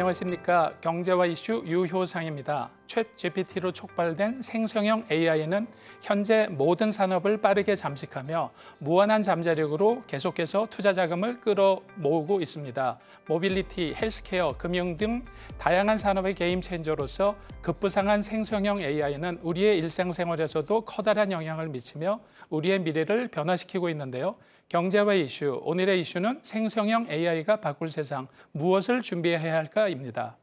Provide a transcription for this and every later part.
안녕하십니까. 경제와 이슈 유효상입니다. 챗 GPT로 촉발된 생성형 AI는 현재 모든 산업을 빠르게 잠식하며 무한한 잠재력으로 계속해서 투자 자금을 끌어모으고 있습니다. 모빌리티, 헬스케어, 금융 등 다양한 산업의 게임 체인저로서 급부상한 생성형 AI는 우리의 일상생활에서도 커다란 영향을 미치며 우리의 미래를 변화시키고 있는데요. 경제와 이슈, 오늘의 이슈는 생성형 AI가 바꿀 세상, 무엇을 준비해야 할까입니다.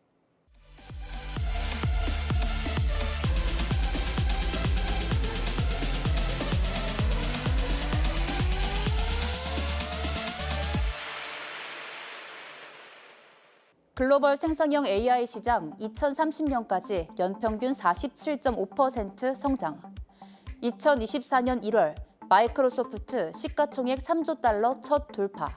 글로벌 생성형 AI 시장 2030년까지 연평균 47.5% 성장. 2024년 1월 마이크로소프트 시가총액 3조 달러 첫 돌파.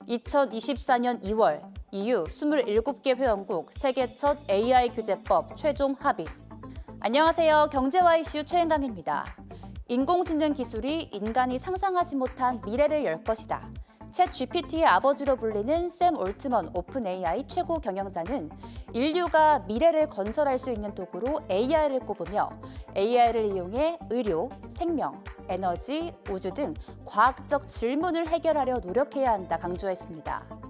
2024년 2월 EU 27개 회원국 세계 첫 AI 규제법 최종 합의. 안녕하세요. 경제와 이슈 최은강입니다. 인공지능 기술이 인간이 상상하지 못한 미래를 열 것이다. 챗 GPT의 아버지로 불리는 샘 올트먼 오픈 AI 최고 경영자는 인류가 미래를 건설할 수 있는 도구로 AI를 꼽으며 AI를 이용해 의료, 생명, 에너지, 우주 등 과학적 질문을 해결하려 노력해야 한다 강조했습니다.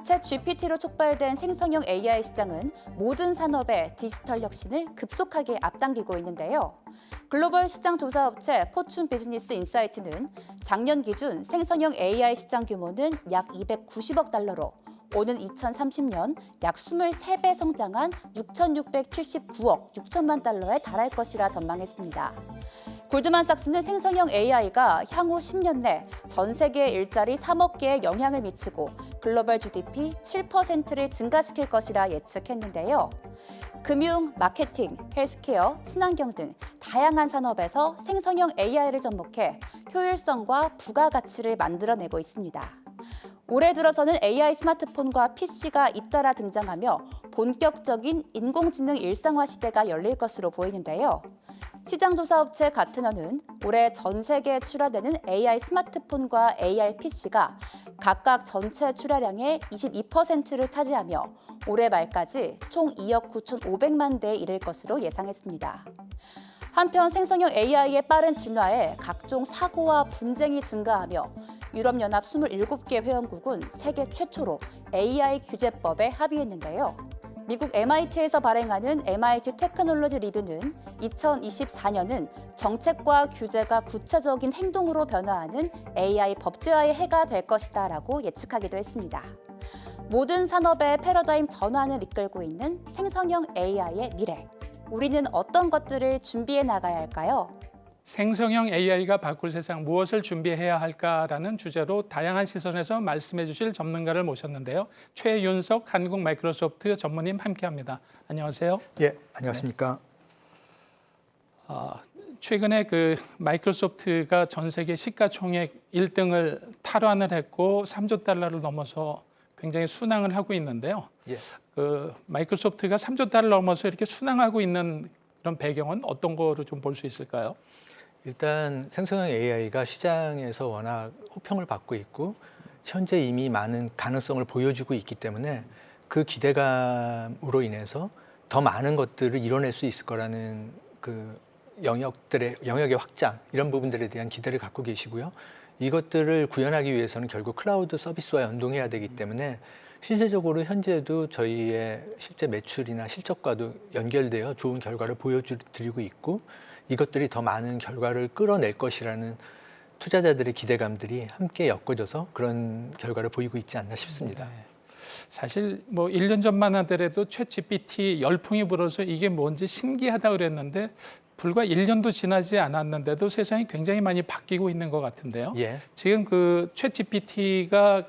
챗 GPT로 촉발된 생성형 AI 시장은 모든 산업의 디지털 혁신을 급속하게 앞당기고 있는데요. 글로벌 시장 조사업체 포춘 비즈니스 인사이트는 작년 기준 생성형 AI 시장 규모는 약 290억 달러로 오는 2030년 약 23배 성장한 6,679억 6천만 달러에 달할 것이라 전망했습니다. 골드만삭스는 생성형 AI가 향후 10년 내 전 세계 일자리 3억 개에 영향을 미치고 글로벌 GDP 7%를 증가시킬 것이라 예측했는데요. 금융, 마케팅, 헬스케어, 친환경 등 다양한 산업에서 생성형 AI를 접목해 효율성과 부가가치를 만들어내고 있습니다. 올해 들어서는 AI 스마트폰과 PC가 잇따라 등장하며 본격적인 인공지능 일상화 시대가 열릴 것으로 보이는데요. 시장조사업체 가트너는 올해 전 세계에 출하되는 AI 스마트폰과 AI PC가 각각 전체 출하량의 22%를 차지하며 올해 말까지 총 2억 9,500만 대에 이를 것으로 예상했습니다. 한편 생성형 AI의 빠른 진화에 각종 사고와 분쟁이 증가하며 유럽연합 27개 회원국은 세계 최초로 AI 규제법에 합의했는데요. 미국 MIT에서 발행하는 MIT 테크놀로지 리뷰는 2024년은 정책과 규제가 구체적인 행동으로 변화하는 AI 법제화의 해가 될 것이다 라고 예측하기도 했습니다. 모든 산업의 패러다임 전환을 이끌고 있는 생성형 AI의 미래. 우리는 어떤 것들을 준비해 나가야 할까요? 생성형 AI가 바꿀 세상 무엇을 준비해야 할까라는 주제로 다양한 시선에서 말씀해 주실 전문가를 모셨는데요. 최윤석 한국 마이크로소프트 전무님 함께합니다. 안녕하세요. 예, 안녕하십니까. 최근에 마이크로소프트가 전 세계 시가총액 1등을 탈환을 했고 3조 달러를 넘어서 굉장히 순항을 하고 있는데요. 예. 마이크로소프트가 3조 달러 넘어서 이렇게 순항하고 있는 그런 배경은 어떤 거로 좀 볼 수 있을까요? 일단 생성형 AI가 시장에서 워낙 호평을 받고 있고 현재 이미 많은 가능성을 보여주고 있기 때문에 그 기대감으로 인해서 더 많은 것들을 이뤄낼 수 있을 거라는 그 영역의 확장 이런 부분들에 대한 기대를 갖고 계시고요. 이것들을 구현하기 위해서는 결국 클라우드 서비스와 연동해야 되기 때문에 실제적으로 현재도 저희의 실제 매출이나 실적과도 연결되어 좋은 결과를 보여드리고 있고 이것들이 더 많은 결과를 끌어낼 것이라는 투자자들의 기대감들이 함께 엮어져서 그런 결과를 보이고 있지 않나 싶습니다. 네. 사실 1년 전만 하더라도 챗 GPT 열풍이 불어서 이게 뭔지 신기하다 그랬는데 불과 1년도 지나지 않았는데도 세상이 굉장히 많이 바뀌고 있는 것 같은데요. 예. 지금 챗 GPT가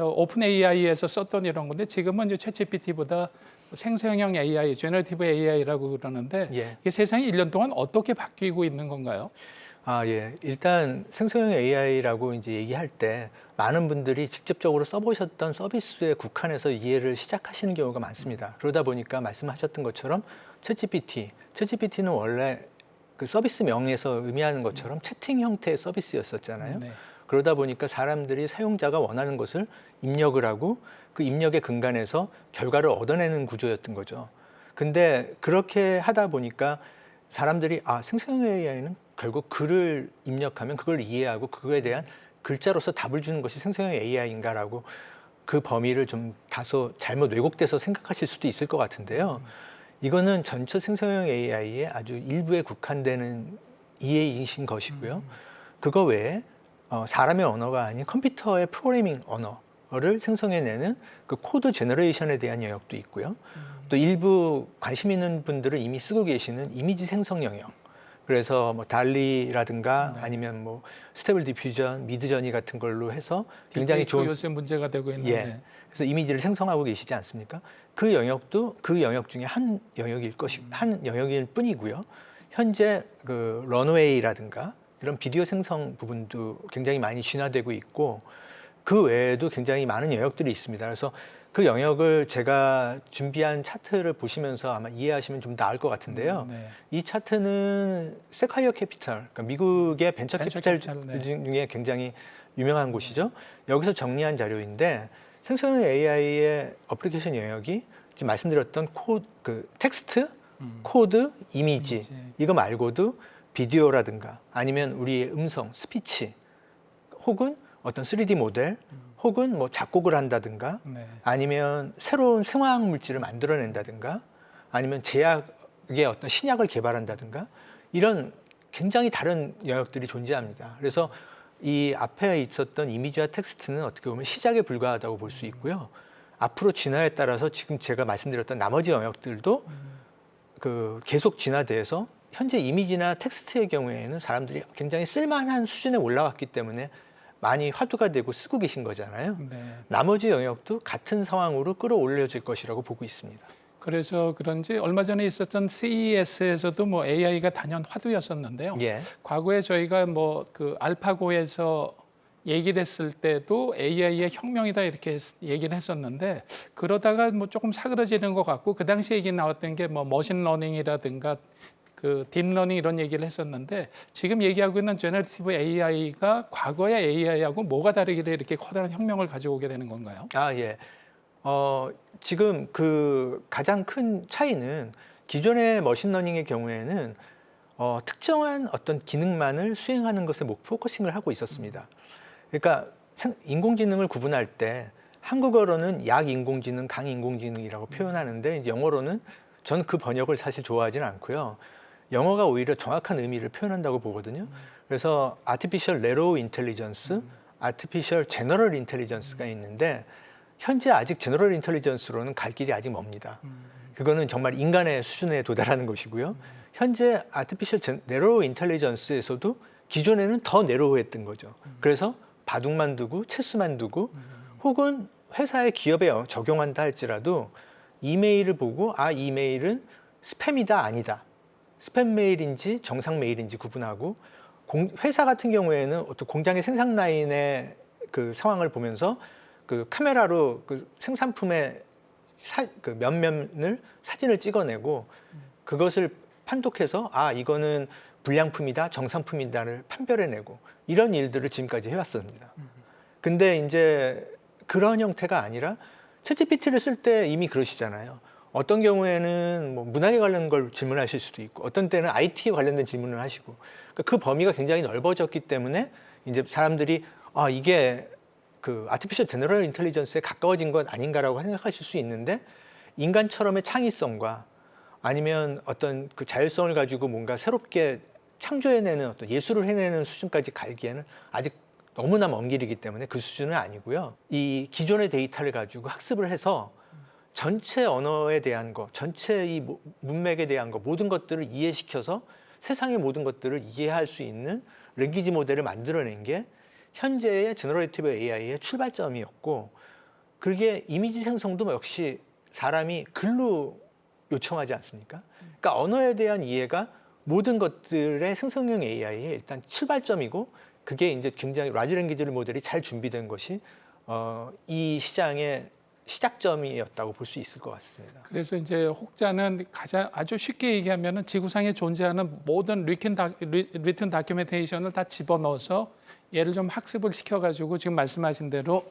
오픈 AI에서 썼던 이런 건데 지금은 이제 챗 GPT보다 생성형 AI, 제너러티브 AI라고 그러는데 예. 이게 세상이 1년 동안 어떻게 바뀌고 있는 건가요? 예. 일단 생성형 AI라고 이제 얘기할 때 많은 분들이 직접적으로 써보셨던 서비스에 국한해서 이해를 시작하시는 경우가 많습니다. 그러다 보니까 말씀하셨던 것처럼 챗GPT는 원래 그 서비스 명에서 의미하는 것처럼 채팅 형태의 서비스였었잖아요. 네. 그러다 보니까 사람들이 사용자가 원하는 것을 입력을 하고 그 입력의 근간에서 결과를 얻어내는 구조였던 거죠. 근데 그렇게 하다 보니까 사람들이 생성형 AI는 결국 글을 입력하면 그걸 이해하고 그거에 대한 글자로서 답을 주는 것이 생성형 AI인가라고 그 범위를 좀 다소 잘못 왜곡돼서 생각하실 수도 있을 것 같은데요. 이거는 전체 생성형 AI의 아주 일부에 국한되는 이해이신 것이고요. 그거 외에 사람의 언어가 아닌 컴퓨터의 프로그래밍 언어를 생성해내는 그 코드 제너레이션에 대한 영역도 있고요. 또 일부 관심 있는 분들은 이미 쓰고 계시는 이미지 생성 영역. 그래서 뭐 달리라든가 네. 아니면 뭐 스테이블 디퓨전, 미드저니 같은 걸로 해서 굉장히 좋은 요새 문제가 되고 있는데 그래서 이미지를 생성하고 계시지 않습니까? 그 영역도 그 영역 중에 한 영역일 한 영역일 뿐이고요. 현재 그 런웨이라든가 이런 비디오 생성 부분도 굉장히 많이 진화되고 있고 그 외에도 굉장히 많은 영역들이 있습니다. 그래서 그 영역을 제가 준비한 차트를 보시면서 아마 이해하시면 좀 나을 것 같은데요. 네. 이 차트는 세콰이어 캐피털, 그러니까 미국의 벤처 캐피털 네. 중에 굉장히 유명한 곳이죠. 여기서 정리한 자료인데 생성형 AI의 어플리케이션 영역이 지금 말씀드렸던 텍스트, 코드, 이미지 이거 말고도 비디오라든가 아니면 우리의 음성, 스피치 혹은 어떤 3D 모델 혹은 뭐 작곡을 한다든가 네. 아니면 새로운 생화학 물질을 만들어낸다든가 아니면 제약의 어떤 신약을 개발한다든가 이런 굉장히 다른 영역들이 존재합니다. 그래서 이 앞에 있었던 이미지와 텍스트는 어떻게 보면 시작에 불과하다고 볼 수 있고요. 앞으로 진화에 따라서 지금 제가 말씀드렸던 나머지 영역들도 계속 진화돼서 현재 이미지나 텍스트의 경우에는 사람들이 굉장히 쓸만한 수준에 올라왔기 때문에 많이 화두가 되고 쓰고 계신 거잖아요. 네. 나머지 영역도 같은 상황으로 끌어올려질 것이라고 보고 있습니다. 그래서 그런지 얼마 전에 있었던 CES에서도 뭐 AI가 단연 화두였었는데요. 예. 과거에 저희가 뭐 그 알파고에서 얘기를 했을 때도 AI의 혁명이다 이렇게 얘기를 했었는데 그러다가 뭐 조금 사그러지는 것 같고 그 당시 얘기 나왔던 게 뭐 머신러닝이라든가 그 딥러닝 이런 얘기를 했었는데 지금 얘기하고 있는 제너레이티브 AI가 과거의 AI하고 뭐가 다르길래 이렇게 커다란 혁명을 가져오게 되는 건가요? 예. 지금 그 가장 큰 차이는 기존의 머신러닝의 경우에는 특정한 어떤 기능만을 수행하는 것에 포커싱을 하고 있었습니다. 그러니까 인공지능을 구분할 때 한국어로는 약인공지능, 강인공지능이라고 표현하는데 이제 영어로는 저는 그 번역을 사실 좋아하지는 않고요. 영어가 오히려 정확한 의미를 표현한다고 보거든요. 그래서 Artificial Narrow Intelligence, Artificial General Intelligence가 있는데 현재 아직 General Intelligence로는 갈 길이 아직 멉니다. 그거는 정말 인간의 수준에 도달하는 것이고요. 현재 Artificial Narrow Intelligence에서도 기존에는 더 내로우했던 거죠. 그래서 바둑만 두고 체스만 두고 혹은 회사의 기업에 적용한다 할지라도 이메일을 보고 이 메일은 스팸이다 아니다. 스팸 메일인지 정상 메일인지 구분하고 회사 같은 경우에는 어떤 공장의 생산 라인의 그 상황을 보면서 그 카메라로 그 생산품의 그 면면을 사진을 찍어내고 그것을 판독해서 이거는 불량품이다, 정상품이다를 판별해내고 이런 일들을 지금까지 해왔습니다. 근데 이제 그런 형태가 아니라 챗GPT를 쓸 때 이미 그러시잖아요. 어떤 경우에는 뭐 문학에 관련된 걸 질문하실 수도 있고 어떤 때는 IT에 관련된 질문을 하시고 그러니까 그 범위가 굉장히 넓어졌기 때문에 이제 사람들이 이게 그 아티피셜 제너럴 인텔리전스에 가까워진 것 아닌가라고 생각하실 수 있는데 인간처럼의 창의성과 아니면 어떤 그 자율성을 가지고 뭔가 새롭게 창조해내는 어떤 예술을 해내는 수준까지 가기에는 아직 너무나 먼 길이기 때문에 그 수준은 아니고요. 이 기존의 데이터를 가지고 학습을 해서 전체 언어에 대한 거, 전체 이 문맥에 대한 거, 모든 것들을 이해시켜서 세상의 모든 것들을 이해할 수 있는 랭귀지 모델을 만들어낸 게 현재의 제너레이티브 AI의 출발점이었고 그게 이미지 생성도 역시 사람이 글로 요청하지 않습니까? 그러니까 언어에 대한 이해가 모든 것들의 생성형 AI의 일단 출발점이고 그게 이제 굉장히 라지 랭귀지 모델이 잘 준비된 것이 이 시장의 시작점이었다고 볼 수 있을 것 같습니다. 그래서 이제 혹자는 아주 쉽게 얘기하면은 지구상에 존재하는 모든 리튼 다큐멘테이션을 다 집어넣어서 얘를 좀 학습을 시켜가지고 지금 말씀하신 대로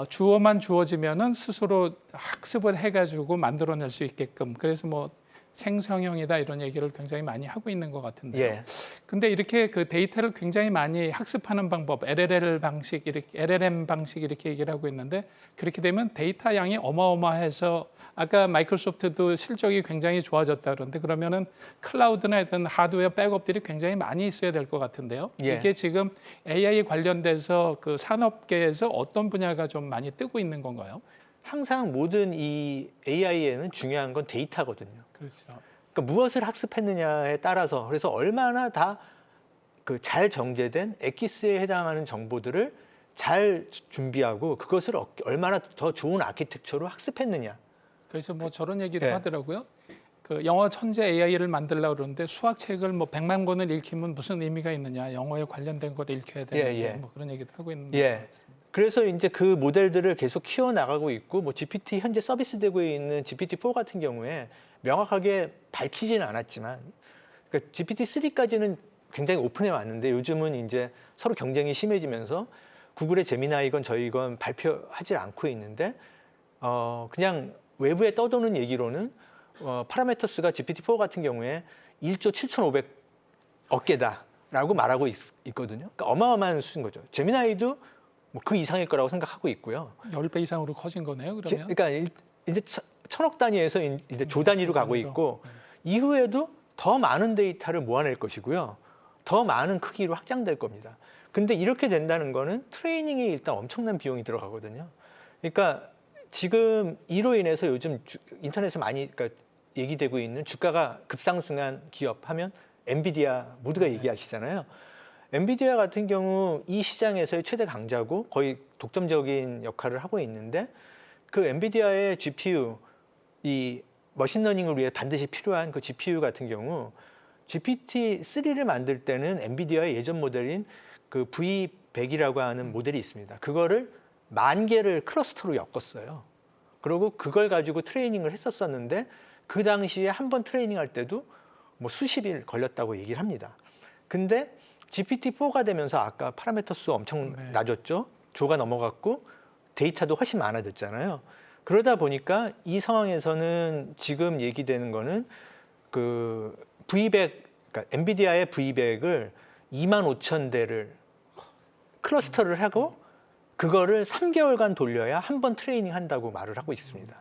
주어만 주어지면은 스스로 학습을 해가지고 만들어낼 수 있게끔 그래서 뭐 생성형이다 이런 얘기를 굉장히 많이 하고 있는 것 같은데요. 예. 근데 이렇게 그 데이터를 굉장히 많이 학습하는 방법, LLM 방식 이렇게 얘기를 하고 있는데 그렇게 되면 데이터 양이 어마어마해서 아까 마이크로소프트도 실적이 굉장히 좋아졌다 그러는데 그러면은 클라우드나 하여튼 하드웨어 백업들이 굉장히 많이 있어야 될 것 같은데요. 예. 이게 지금 AI 관련돼서 그 산업계에서 어떤 분야가 좀 많이 뜨고 있는 건가요? 항상 모든 이 AI에는 중요한 건 데이터거든요. 그렇죠. 그러니까 무엇을 학습했느냐에 따라서 그래서 얼마나 다 그 잘 정제된 엑기스에 해당하는 정보들을 잘 준비하고 그것을 얼마나 더 좋은 아키텍처로 학습했느냐. 그래서 뭐 저런 얘기도 예. 하더라고요. 그 영어 천재 AI를 만들려고 그러는데 수학책을 뭐 100만 권을 읽히면 무슨 의미가 있느냐. 영어에 관련된 걸 읽혀야 되는데 예. 뭐 그런 얘기도 하고 있는 예. 것 같습니다. 그래서 이제 그 모델들을 계속 키워나가고 있고 뭐 GPT 현재 서비스되고 있는 GPT-4 같은 경우에 명확하게 밝히지는 않았지만 그러니까 GPT-3까지는 굉장히 오픈해 왔는데 요즘은 이제 서로 경쟁이 심해지면서 구글의 제미나이건 저희건 발표하지 않고 있는데 그냥 외부에 떠도는 얘기로는 파라메터스가 GPT-4 같은 경우에 1조 7,500억 개다라고 말하고 있거든요. 그러니까 어마어마한 수인 거죠. 제미나이도 뭐 그 이상일 거라고 생각하고 있고요. 10배 이상으로 커진 거네요, 그러면? 그러니까 이제 천억 단위에서 이제 조 단위로 가고 있고 이후에도 더 많은 데이터를 모아낼 것이고요. 더 많은 크기로 확장될 겁니다. 근데 이렇게 된다는 거는 트레이닝에 일단 엄청난 비용이 들어가거든요. 그러니까 지금 이로 인해서 요즘 인터넷에 많이 그러니까 얘기되고 있는 주가가 급상승한 기업 하면 엔비디아 모두가 얘기하시잖아요. 엔비디아 같은 경우 이 시장에서의 최대 강자고 거의 독점적인 역할을 하고 있는데 그 엔비디아의 GPU, 이 머신러닝을 위해 반드시 필요한 그 GPU 같은 경우 GPT-3를 만들 때는 엔비디아의 예전 모델인 그 V100이라고 하는 모델이 있습니다. 그거를 10,000개를 클러스터로 엮었어요. 그리고 그걸 가지고 트레이닝을 했었었는데 그 당시에 한 번 트레이닝할 때도 뭐 수십일 걸렸다고 얘기를 합니다. 근데 GPT-4가 되면서 아까 파라미터 수 엄청 낮았죠. 조가 넘어갔고 데이터도 훨씬 많아졌잖아요. 그러다 보니까 이 상황에서는 지금 얘기되는 거는 그 V100, 그러니까 엔비디아의 V100을 25,000대를 클러스터를 하고 그거를 3개월간 돌려야 한 번 트레이닝 한다고 말을 하고 있습니다.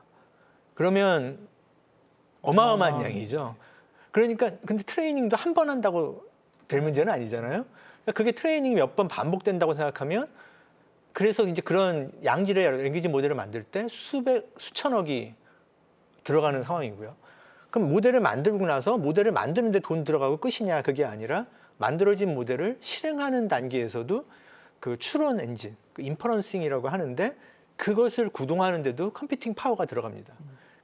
그러면 어마어마한 양이죠. 그러니까 근데 트레이닝도 한 번 한다고 될 문제는 아니잖아요. 그러니까 그게 트레이닝이 몇 번 반복된다고 생각하면 그래서 이제 그런 양질의 랭귀지 모델을 만들 때 수천억이 들어가는 상황이고요. 그럼 모델을 만들고 나서 모델을 만드는데 돈 들어가고 끝이냐 그게 아니라 만들어진 모델을 실행하는 단계에서도 그 추론 엔진, 그 인퍼런싱이라고 하는데 그것을 구동하는데도 컴퓨팅 파워가 들어갑니다.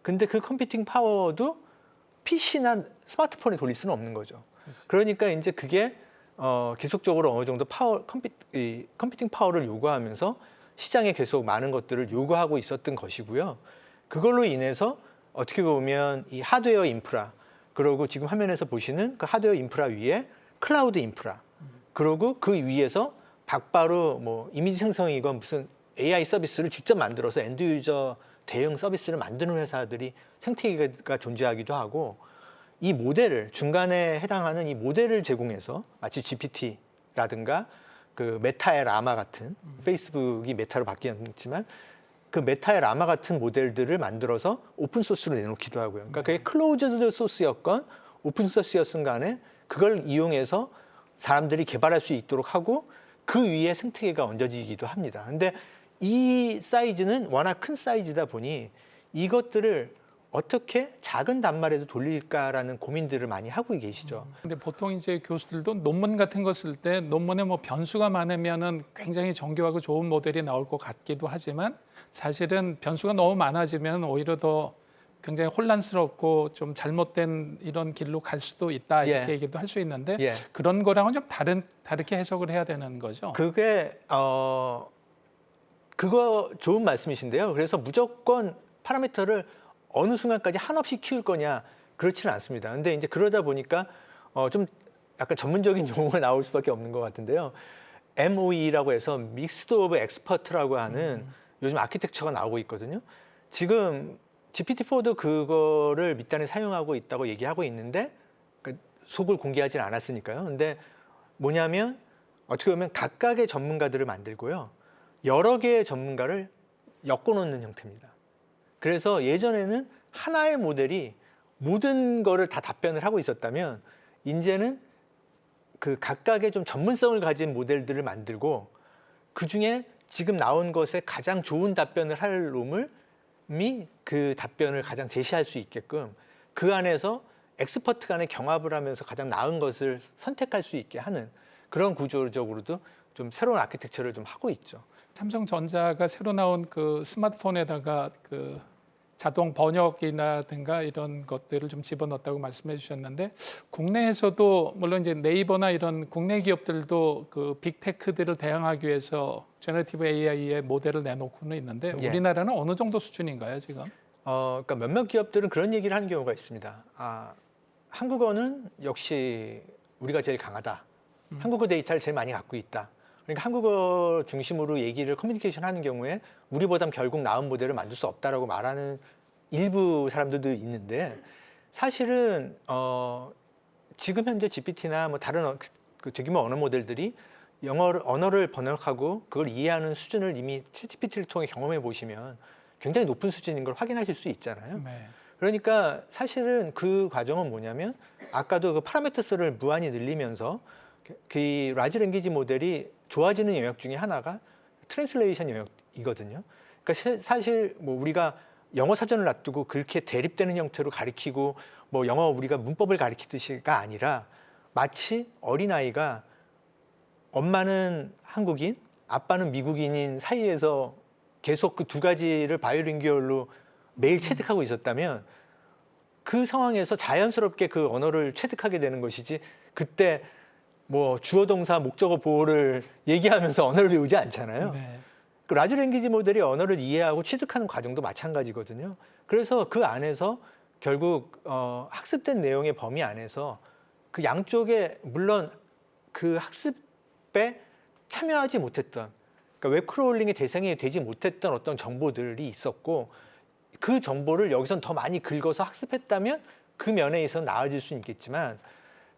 근데 그 컴퓨팅 파워도 PC나 스마트폰에 돌릴 수는 없는 거죠. 그러니까 이제 그게 계속적으로 어느 정도 컴퓨팅 파워를 요구하면서 시장에 계속 많은 것들을 요구하고 있었던 것이고요. 그걸로 인해서 어떻게 보면 이 하드웨어 인프라, 그리고 지금 화면에서 보시는 그 하드웨어 인프라 위에 클라우드 인프라, 그리고 그 위에서 바로 뭐 이미지 생성이건 무슨 AI 서비스를 직접 만들어서 엔드 유저 대응 서비스를 만드는 회사들이 생태계가 존재하기도 하고 이 모델을 중간에 해당하는 이 모델을 제공해서 마치 GPT라든가 그 메타의 라마 같은 페이스북이 메타로 바뀌었지만 그 메타의 라마 같은 모델들을 만들어서 오픈 소스로 내놓기도 하고요. 그러니까 그게 클로즈드 소스였건 오픈 소스였건 간에 그걸 이용해서 사람들이 개발할 수 있도록 하고 그 위에 생태계가 얹어지기도 합니다. 근데 이 사이즈는 워낙 큰 사이즈다 보니 이것들을 어떻게 작은 단말에도 돌릴까라는 고민들을 많이 하고 계시죠. 근데 보통 이제 교수들도 논문 같은 거 쓸 때 논문에 뭐 변수가 많으면은 굉장히 정교하고 좋은 모델이 나올 것 같기도 하지만 사실은 변수가 너무 많아지면 오히려 더 굉장히 혼란스럽고 좀 잘못된 이런 길로 갈 수도 있다 이렇게 얘기도 할 수 있는데 그런 거랑은 좀 다르게 해석을 해야 되는 거죠. 그게 그거 좋은 말씀이신데요. 그래서 무조건 파라미터를 어느 순간까지 한없이 키울 거냐 그렇지는 않습니다. 근데 이제 그러다 보니까 좀 약간 전문적인 용어가 나올 수밖에 없는 것 같은데요. MOE라고 해서 믹스드 오브 엑스퍼트라고 하는 요즘 아키텍처가 나오고 있거든요. 지금 GPT-4도 그거를 밑단에 사용하고 있다고 얘기하고 있는데 그 속을 공개하지는 않았으니까요. 근데 뭐냐면 어떻게 보면 각각의 전문가들을 만들고요. 여러 개의 전문가를 엮어놓는 형태입니다. 그래서 예전에는 하나의 모델이 모든 거를 다 답변을 하고 있었다면 이제는 그 각각의 좀 전문성을 가진 모델들을 만들고 그중에 지금 나온 것에 가장 좋은 답변을 할 놈이 그 답변을 가장 제시할 수 있게끔 그 안에서 엑스퍼트 간의 경합을 하면서 가장 나은 것을 선택할 수 있게 하는 그런 구조적으로도 좀 새로운 아키텍처를 좀 하고 있죠. 삼성전자가 새로 나온 그 스마트폰에다가 그 자동 번역이라든가 이런 것들을 좀 집어넣었다고 말씀해 주셨는데 국내에서도 물론 이제 네이버나 이런 국내 기업들도 그 빅테크들을 대항하기 위해서 제너티브 AI의 모델을 내놓고는 있는데 예. 우리나라는 어느 정도 수준인가요 지금? 그러니까 몇몇 기업들은 그런 얘기를 하는 경우가 있습니다. 한국어는 역시 우리가 제일 강하다. 한국어 데이터를 제일 많이 갖고 있다. 그러니까 한국어 중심으로 얘기를 커뮤니케이션 하는 경우에 우리보다 결국 나은 모델을 만들 수 없다라고 말하는 일부 사람들도 있는데 사실은 지금 현재 GPT나 뭐 다른 그 대규모 언어 모델들이 언어를 번역하고 그걸 이해하는 수준을 이미 챗GPT를 통해 경험해 보시면 굉장히 높은 수준인 걸 확인하실 수 있잖아요. 네. 그러니까 사실은 그 과정은 뭐냐면 아까도 그 파라미터 수를 무한히 늘리면서 그 라지 랭귀지 모델이 좋아지는 영역 중에 하나가 트랜슬레이션 영역이거든요. 그러니까 사실 뭐 우리가 영어 사전을 놔두고 그렇게 대립되는 형태로 가리키고 뭐 영어 우리가 문법을 가리키듯이가 아니라 마치 어린아이가 엄마는 한국인, 아빠는 미국인인 사이에서 계속 그 두 가지를 바이링구얼로 매일 체득하고 있었다면 그 상황에서 자연스럽게 그 언어를 체득하게 되는 것이지 그때 뭐 주어 동사 목적어 보호를 얘기하면서 언어를 배우지 않잖아요. 네. 그 라지 랭귀지 모델이 언어를 이해하고 취득하는 과정도 마찬가지거든요. 그래서 그 안에서 결국 학습된 내용의 범위 안에서 그 양쪽에 물론 그 학습에 참여하지 못했던 그러니까 웹크롤링의 대상이 되지 못했던 어떤 정보들이 있었고 그 정보를 여기선 더 많이 긁어서 학습했다면 그 면에 있어서 나아질 수는 있겠지만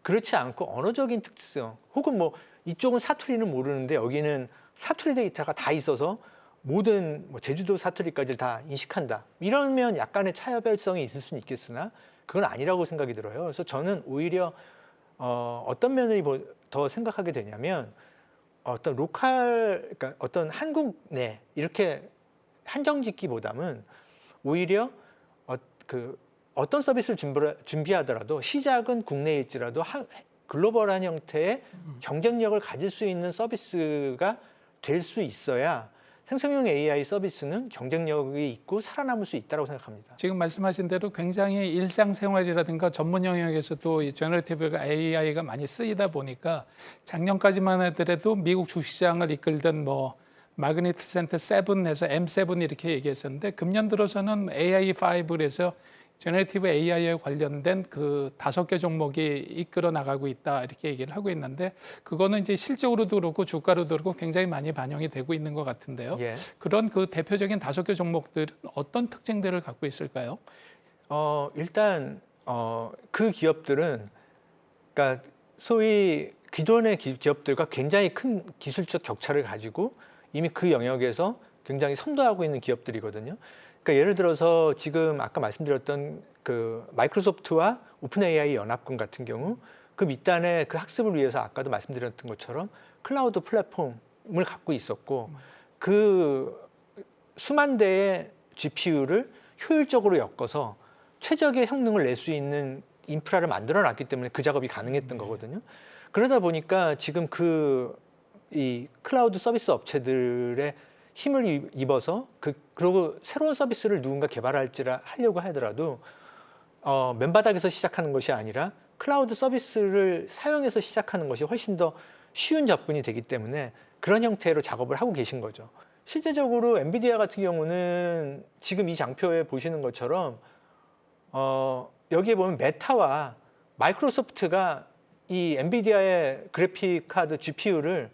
그렇지 않고 언어적인 특성 혹은 뭐 이쪽은 사투리는 모르는데 여기는 사투리 데이터가 다 있어서 모든 뭐 제주도 사투리까지 다 인식한다. 이러면 약간의 차별성이 있을 수는 있겠으나 그건 아니라고 생각이 들어요. 그래서 저는 오히려 어떤 면을 더 생각하게 되냐면 어떤 그러니까 어떤 한국 내 이렇게 한정짓기보다는 오히려 어떤 서비스를 준비하더라도 시작은 국내일지라도 글로벌한 형태의 경쟁력을 가질 수 있는 서비스가 될 수 있어야 생성형 AI 서비스는 경쟁력이 있고 살아남을 수 있다고 생각합니다. 지금 말씀하신 대로 굉장히 일상생활이라든가 전문 영역에서도 이 제너레이티브 AI가 많이 쓰이다 보니까 작년까지만 하더라도 미국 주식시장을 이끌던 뭐 마그니피센트 7에서 M7 이렇게 얘기했었는데 금년 들어서는 AI5에서 제너레이티브 AI에 관련된 그 5개 종목이 이끌어 나가고 있다 이렇게 얘기를 하고 있는데 그거는 이제 실적으로도 그렇고 주가로도 그렇고 굉장히 많이 반영이 되고 있는 것 같은데요. 예. 그런 그 대표적인 5개 종목들은 어떤 특징들을 갖고 있을까요? 일단 그 기업들은 그러니까 소위 기존의 기업들과 굉장히 큰 기술적 격차를 가지고 이미 그 영역에서 굉장히 선도하고 있는 기업들이거든요. 그러니까 예를 들어서 지금 아까 말씀드렸던 그 마이크로소프트와 오픈 AI 연합군 같은 경우 그 밑단에 그 학습을 위해서 아까도 말씀드렸던 것처럼 클라우드 플랫폼을 갖고 있었고 그 수만 대의 GPU를 효율적으로 엮어서 최적의 성능을 낼 수 있는 인프라를 만들어 놨기 때문에 그 작업이 가능했던 거거든요. 그러다 보니까 지금 이 클라우드 서비스 업체들의 힘을 입어서 그리고 새로운 서비스를 누군가 하려고 하더라도 맨바닥에서 시작하는 것이 아니라 클라우드 서비스를 사용해서 시작하는 것이 훨씬 더 쉬운 접근이 되기 때문에 그런 형태로 작업을 하고 계신 거죠. 실제적으로 엔비디아 같은 경우는 지금 이 장표에 보시는 것처럼 여기에 보면 메타와 마이크로소프트가 이 엔비디아의 그래픽 카드 GPU를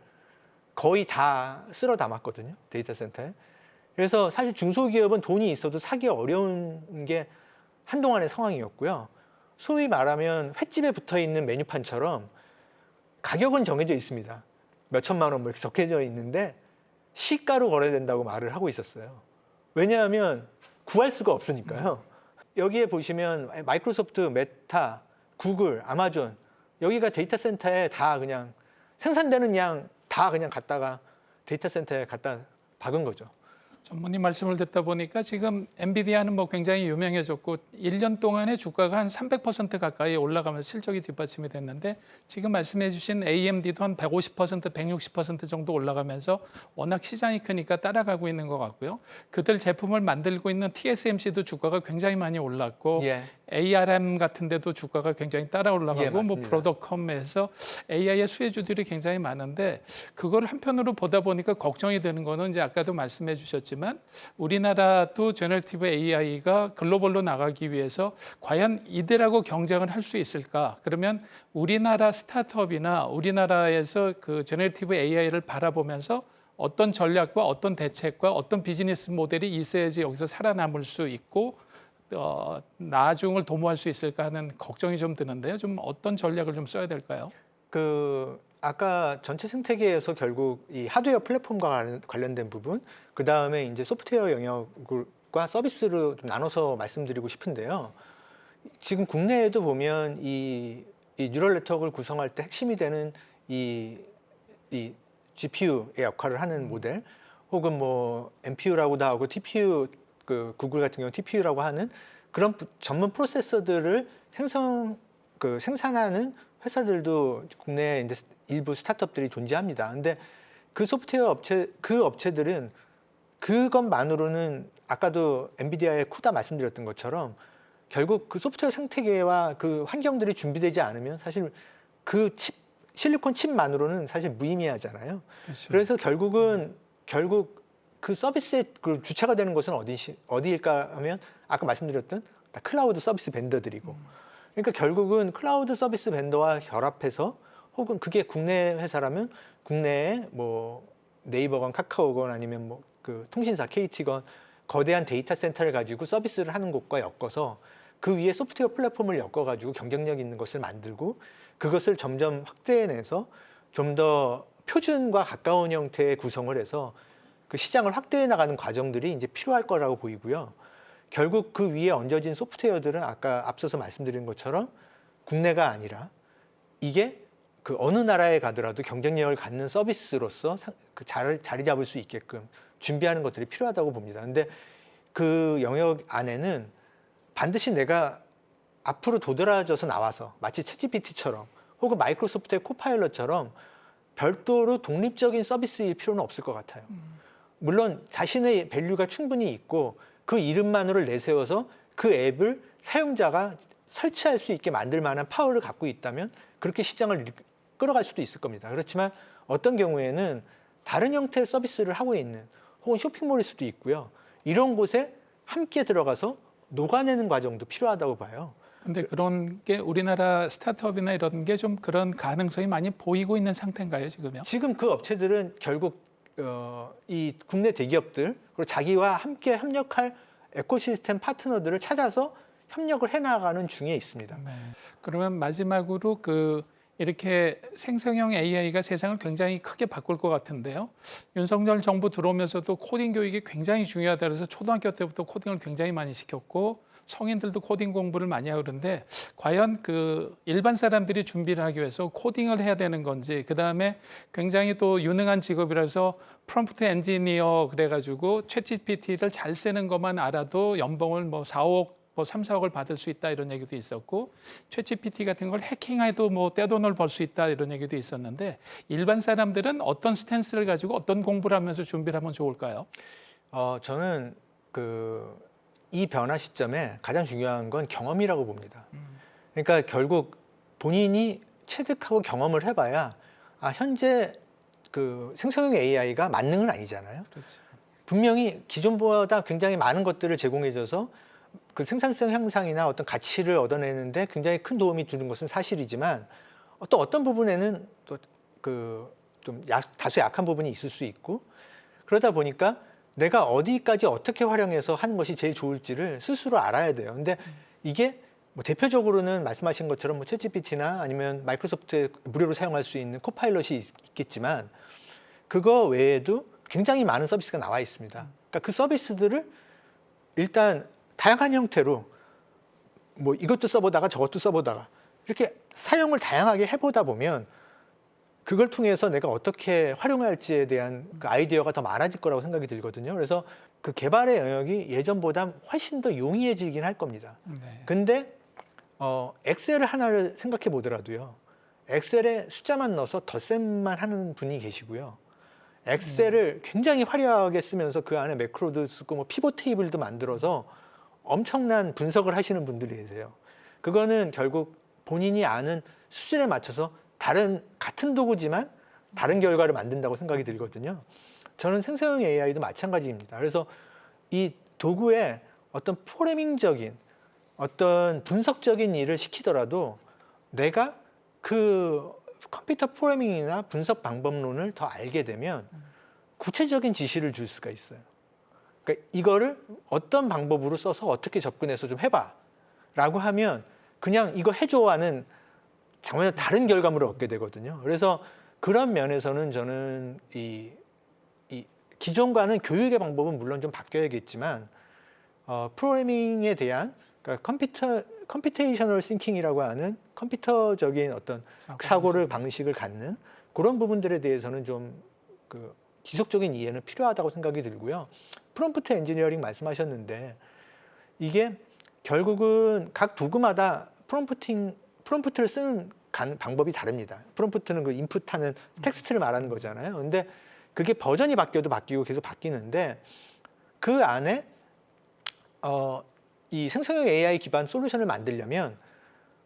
거의 다 쓸어 담았거든요. 데이터 센터에. 그래서 사실 중소기업은 돈이 있어도 사기 어려운 게 한동안의 상황이었고요. 소위 말하면 횟집에 붙어 있는 메뉴판처럼 가격은 정해져 있습니다. 몇 천만 원 뭐 이렇게 적혀져 있는데 시가로 거래된다고 말을 하고 있었어요. 왜냐하면 구할 수가 없으니까요. 여기에 보시면 마이크로소프트, 메타, 구글, 아마존 여기가 데이터 센터에 다 그냥 생산되는 양 다 그냥 갖다가 데이터 센터에 갖다 박은 거죠. 전문님 말씀을 듣다 보니까 지금 엔비디아는 뭐 굉장히 유명해졌고 1년 동안에 주가가 한 300% 가까이 올라가면서 실적이 뒷받침이 됐는데 지금 말씀해 주신 AMD도 한 150%, 160% 정도 올라가면서 워낙 시장이 크니까 따라가고 있는 것 같고요. 그들 제품을 만들고 있는 TSMC도 주가가 굉장히 많이 올랐고 예. ARM 같은 데도 주가가 굉장히 따라 올라가고 예, 뭐 맞습니다. 브로드컴에서 AI의 수혜주들이 굉장히 많은데 그걸 한편으로 보다 보니까 걱정이 되는 거는 이제 아까도 말씀해 주셨지만 우리나라도 제너러티브 AI가 글로벌로 나가기 위해서 과연 이들하고 경쟁을 할 수 있을까? 그러면 우리나라 스타트업이나 우리나라에서 그 제너러티브 AI를 바라보면서 어떤 전략과 어떤 대책과 어떤 비즈니스 모델이 있어야지 여기서 살아남을 수 있고 나중을 도모할 수 있을까 하는 걱정이 좀 드는데요. 좀 어떤 전략을 좀 써야 될까요? 그 아까 전체 생태계에서 결국 이 하드웨어 플랫폼과 관련된 부분, 그 다음에 이제 소프트웨어 영역과 서비스를 좀 나눠서 말씀드리고 싶은데요. 지금 국내에도 보면 이 뉴럴 네트워크를 구성할 때 핵심이 되는 이 GPU의 역할을 하는 모델, 혹은 뭐 NPU라고도 하고 TPU, 그 구글 같은 경우 TPU라고 하는 그런 전문 프로세서들을 생산하는 회사들도 국내에 이제 일부 스타트업들이 존재합니다. 근데 그 소프트웨어 업체들은 그것만으로는 아까도 엔비디아의 쿠다 말씀드렸던 것처럼 결국 그 소프트웨어 생태계와 그 환경들이 준비되지 않으면 사실 그 실리콘 칩만으로는 사실 무의미하잖아요. 그렇죠. 그래서 결국 그 서비스의 그 주체가 되는 것은 어디일까 하면 아까 말씀드렸던 다 클라우드 서비스 벤더들이고, 그러니까 결국은 클라우드 서비스 벤더와 결합해서, 혹은 그게 국내 회사라면 국내에 뭐 네이버건 카카오건 아니면 뭐 그 통신사 KT건 거대한 데이터 센터를 가지고 서비스를 하는 곳과 엮어서 그 위에 소프트웨어 플랫폼을 엮어가지고 경쟁력 있는 것을 만들고 그것을 점점 확대해내서 좀 더 표준과 가까운 형태의 구성을 해서 그 시장을 확대해 나가는 과정들이 이제 필요할 거라고 보이고요. 결국 그 위에 얹어진 소프트웨어들은 아까 앞서서 말씀드린 것처럼 국내가 아니라 이게 그 어느 나라에 가더라도 경쟁력을 갖는 서비스로서 그 자리 잡을 수 있게끔 준비하는 것들이 필요하다고 봅니다. 근데 그 영역 안에는 반드시 내가 앞으로 도드라져서 나와서 마치 챗GPT처럼 혹은 마이크로소프트의 코파일럿처럼 별도로 독립적인 서비스일 필요는 없을 것 같아요. 물론 자신의 밸류가 충분히 있고 그 이름만으로 내세워서 그 앱을 사용자가 설치할 수 있게 만들 만한 파워를 갖고 있다면 그렇게 시장을 끌어갈 수도 있을 겁니다. 그렇지만 어떤 경우에는 다른 형태의 서비스를 하고 있는 혹은 쇼핑몰일 수도 있고요. 이런 곳에 함께 들어가서 녹아내는 과정도 필요하다고 봐요. 근데 그런 게 우리나라 스타트업이나 이런 게 좀 그런 가능성이 많이 보이고 있는 상태인가요, 지금요? 지금 그 업체들은 결국 이 국내 대기업들 그리고 자기와 함께 협력할 에코시스템 파트너들을 찾아서 협력을 해나가는 중에 있습니다. 네. 그러면 마지막으로 이렇게 생성형 AI가 세상을 굉장히 크게 바꿀 것 같은데요. 윤석열 정부 들어오면서도 코딩 교육이 굉장히 중요하다 그래서 초등학교 때부터 코딩을 굉장히 많이 시켰고 성인들도 코딩 공부를 많이 하고 그러는데 과연 그 일반 사람들이 준비를 하기 위해서 코딩을 해야 되는 건지, 그다음에 굉장히 또 유능한 직업이라서 프롬프트 엔지니어 그래가지고 챗GPT를 잘 쓰는 것만 알아도 연봉을 뭐 4억 뭐 3, 4억을 받을 수 있다 이런 얘기도 있었고, 챗GPT 같은 걸 해킹해도 뭐 떼돈을 벌 수 있다 이런 얘기도 있었는데, 일반 사람들은 어떤 스탠스를 가지고 어떤 공부를 하면서 준비를 하면 좋을까요? 저는 이 변화 시점에 가장 중요한 건 경험이라고 봅니다. 그러니까 결국 본인이 체득하고 경험을 해봐야 현재 그 생성형 AI가 만능은 아니잖아요. 그렇죠. 분명히 기존보다 굉장히 많은 것들을 제공해줘서 그 생산성 향상이나 어떤 가치를 얻어내는데 굉장히 큰 도움이 주는 것은 사실이지만 어떤 부분에는 또 좀 다소 약한 부분이 있을 수 있고, 그러다 보니까 내가 어디까지 어떻게 활용해서 하는 것이 제일 좋을지를 스스로 알아야 돼요. 근데 이게 뭐 대표적으로는 말씀하신 것처럼 뭐 챗GPT나 아니면 마이크로소프트 무료로 사용할 수 있는 코파일럿이 있겠지만, 그거 외에도 굉장히 많은 서비스가 나와 있습니다. 그러니까 그 서비스들을 일단 다양한 형태로 뭐 이것도 써보다가 저것도 써보다가 이렇게 사용을 다양하게 해보다 보면 그걸 통해서 내가 어떻게 활용할지에 대한 그 아이디어가 더 많아질 거라고 생각이 들거든요. 그래서 그 개발의 영역이 예전보다 훨씬 더 용이해지긴 할 겁니다. 네. 근데 엑셀 하나를 생각해 보더라도요, 엑셀에 숫자만 넣어서 덧셈만 하는 분이 계시고요, 엑셀을 굉장히 화려하게 쓰면서 그 안에 매크로도 쓰고 뭐 피벗 테이블도 만들어서 엄청난 분석을 하시는 분들이 계세요. 그거는 결국 본인이 아는 수준에 맞춰서 같은 도구지만 다른 결과를 만든다고 생각이 들거든요. 저는 생성형 AI도 마찬가지입니다. 그래서 이 도구에 어떤 프로그래밍적인 어떤 분석적인 일을 시키더라도 내가 그 컴퓨터 프로그래밍이나 분석 방법론을 더 알게 되면 구체적인 지시를 줄 수가 있어요. 그러니까 이거를 어떤 방법으로 써서 어떻게 접근해서 좀 해봐 라고 하면 그냥 이거 해줘 하는 전혀 다른 결과물을 얻게 되거든요. 그래서 그런 면에서는 저는 이 기존과는 교육의 방법은 물론 좀 바뀌어야겠지만 프로그래밍에 대한, 그러니까 컴퓨테이셔널 싱킹이라고 하는 컴퓨터적인 어떤 사고를 방식을 갖는 그런 부분들에 대해서는 좀 그 지속적인 이해는 필요하다고 생각이 들고요. 프롬프트 엔지니어링 말씀하셨는데 이게 결국은 각 도구마다 프롬프트를 쓰는 방법이 다릅니다. 프롬프트는 그 인풋하는 텍스트를 말하는 거잖아요. 근데 그게 버전이 바뀌어도 바뀌고 계속 바뀌는데 그 안에 이 생성형 AI 기반 솔루션을 만들려면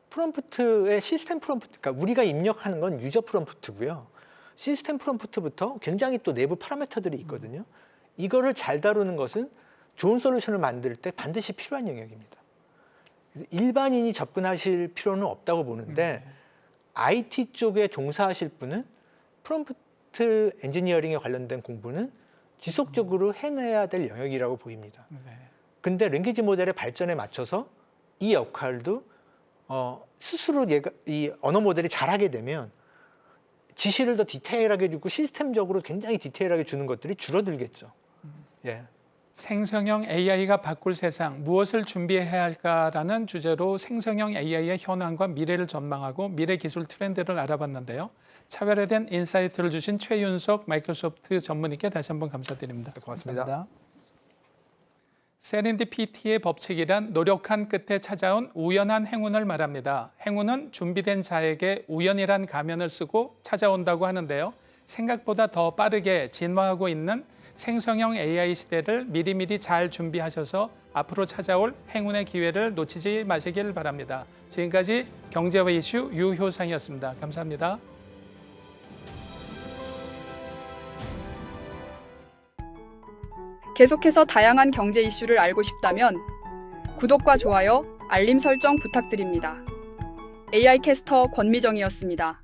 프롬프트의 시스템 프롬프트, 그러니까 우리가 입력하는 건 유저 프롬프트고요. 시스템 프롬프트부터 굉장히 또 내부 파라미터들이 있거든요. 이거를 잘 다루는 것은 좋은 솔루션을 만들 때 반드시 필요한 영역입니다. 일반인이 접근하실 필요는 없다고 보는데 IT 쪽에 종사하실 분은 프롬프트 엔지니어링에 관련된 공부는 지속적으로 해내야 될 영역이라고 보입니다. 근데 랭귀지 모델의 발전에 맞춰서 이 역할도 스스로 이 언어 모델이 잘하게 되면 지시를 더 디테일하게 주고 시스템적으로 굉장히 디테일하게 주는 것들이 줄어들겠죠. 예. 생성형 AI가 바꿀 세상, 무엇을 준비해야 할까라는 주제로 생성형 AI의 현황과 미래를 전망하고 미래 기술 트렌드를 알아봤는데요. 차별화된 인사이트를 주신 최윤석 마이크로소프트 전문의께 다시 한번 감사드립니다. 고맙습니다. 감사합니다. 세렌디피티의 법칙이란 노력한 끝에 찾아온 우연한 행운을 말합니다. 행운은 준비된 자에게 우연이란 가면을 쓰고 찾아온다고 하는데요. 생각보다 더 빠르게 진화하고 있는 생성형 AI 시대를 미리미리 잘 준비하셔서 앞으로 찾아올 행운의 기회를 놓치지 마시길 바랍니다. 지금까지 경제와 이슈 유효상이었습니다. 감사합니다. 계속해서 다양한 경제 이슈를 알고 싶다면 구독과 좋아요, 알림 설정 부탁드립니다. AI 캐스터 권미정이었습니다.